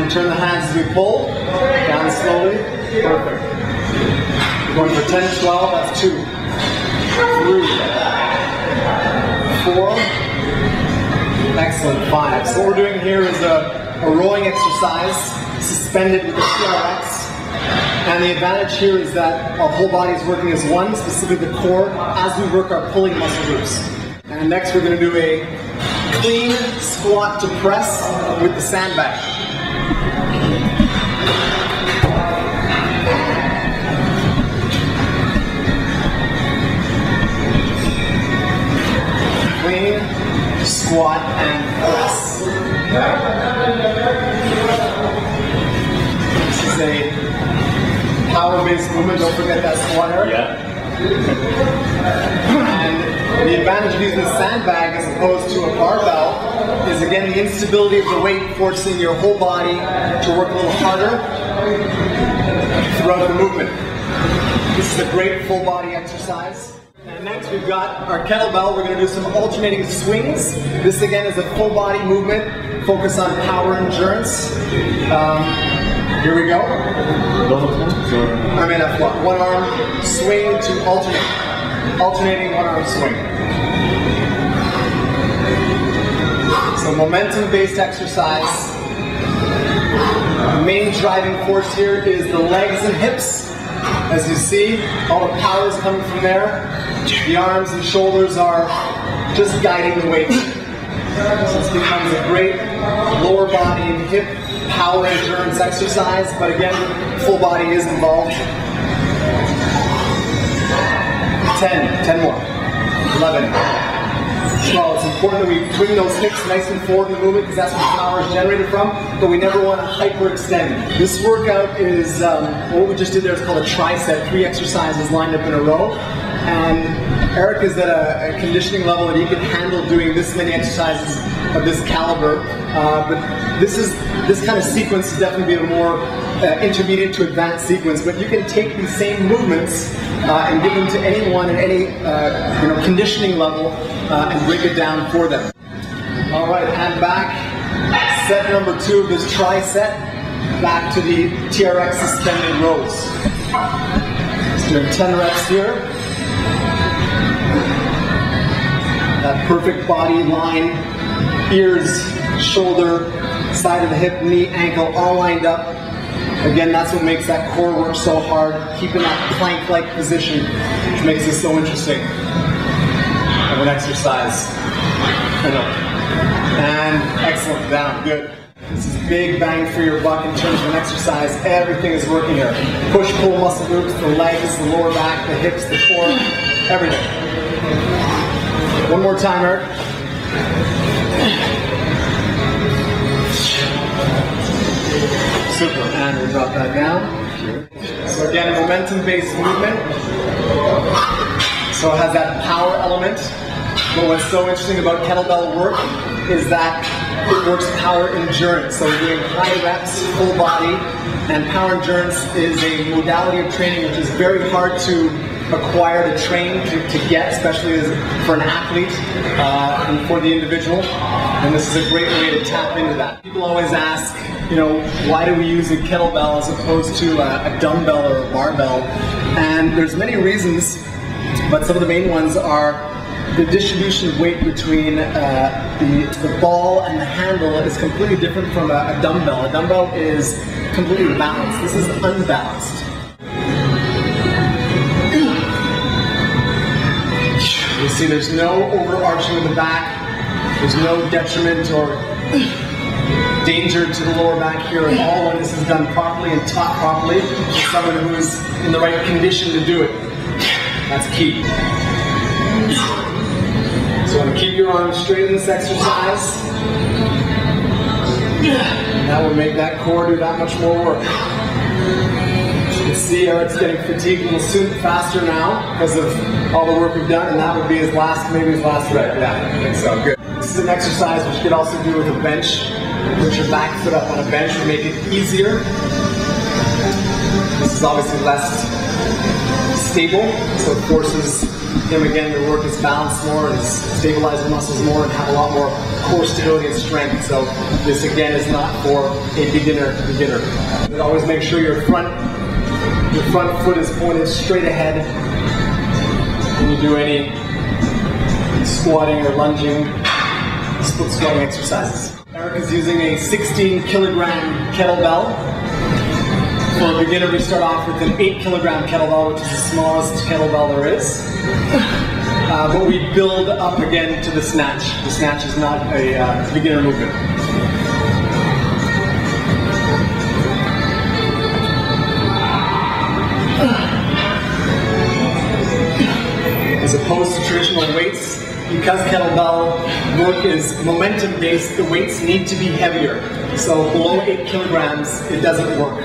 And turn the hands as we pull. Down slowly. Perfect. We're going for 10, 12, that's 2. 3, 4. Excellent, 5. So what we're doing here is a rowing exercise, suspended with the TRX. And the advantage here is that our whole body is working as one, specifically the core, as we work our pulling muscle groups. And next we're going to do a clean squat to press with the sandbag. Clean, squat, and press. This is a power-based movement. Don't forget that squat area. Yeah. And the advantage of using the sandbag as opposed to a barbell is, again, the instability of the weight forcing your whole body to work a little harder throughout the movement. This is a great full body exercise. And next we've got our kettlebell. We're going to do some alternating swings. This again is a full body movement. Focus on power endurance. Here we go. I'm in a one arm swing to alternate. Alternating one arm swing. So momentum based exercise. The main driving force here is the legs and hips. As you see, all the power is coming from there. The arms and shoulders are just guiding the weight. So this becomes a great lower body and hip power endurance exercise, but again, full body is involved. 10 more. 11. 12. It's important that we bring those hips nice and forward in the movement because that's where power is generated from, but we never want to hyperextend. This workout is, what we just did there is called a tricep, 3 exercises lined up in a row. And Eric is at a conditioning level that he can handle doing this many exercises of this caliber. But this kind of sequence is definitely be a more intermediate to advanced sequence. But you can take these same movements and give them to anyone at any conditioning level and break it down for them. All right, and back. Set number 2 of this tri-set. Back to the TRX suspended rows. Let's do 10 reps here. That perfect body line, ears, shoulder, side of the hip, knee, ankle, all lined up. Again, that's what makes that core work so hard, keeping that plank-like position, which makes this so interesting of an exercise. And excellent, down, good. This is big bang for your buck in terms of an exercise. Everything is working here. Push-pull muscle groups, the legs, the lower back, the hips, the core, everything. One more time, Eric. Super, and we'll drop that down. So again, momentum-based movement. So it has that power element. But what's so interesting about kettlebell work is that it works power endurance. So we're doing high reps, full body, and power endurance is a modality of training which is very hard to acquire, to train, to get, especially for an athlete and for the individual. And this is a great way to tap into that. People always ask, why do we use a kettlebell as opposed to a dumbbell or a barbell? And there's many reasons, but some of the main ones are the distribution of weight between the ball and the handle is completely different from a dumbbell. A dumbbell is completely balanced. This is unbalanced. You see there's no overarching of the back, there's no detriment or danger to the lower back here at all when this is done properly and taught properly with someone who is in the right condition to do it. That's key. So you want to keep your arms straight in this exercise. That will make that core do that much more work. As you can see, Eric's getting fatigued a little soon, faster now because of all the work we've done, and that would be his last, maybe his last rep. Yeah, I think so. Good. This is an exercise which you could also do with a bench. Put your back foot up on a bench to make it easier. This is obviously less stable, so it forces him again to work his balance more, his stabilizing muscles more, and have a lot more core stability and strength. So this again is not for a beginner. But always make sure your front foot is pointed straight ahead when you do any squatting or lunging, split squatting exercises. Eric is using a 16-kilogram kettlebell. For a beginner, we start off with an 8-kilogram kettlebell, which is the smallest kettlebell there is. But we build up again to the snatch. The snatch is not a beginner movement. As opposed to traditional weights, because kettlebell work is momentum-based, the weights need to be heavier. So below 8 kilograms, it doesn't work.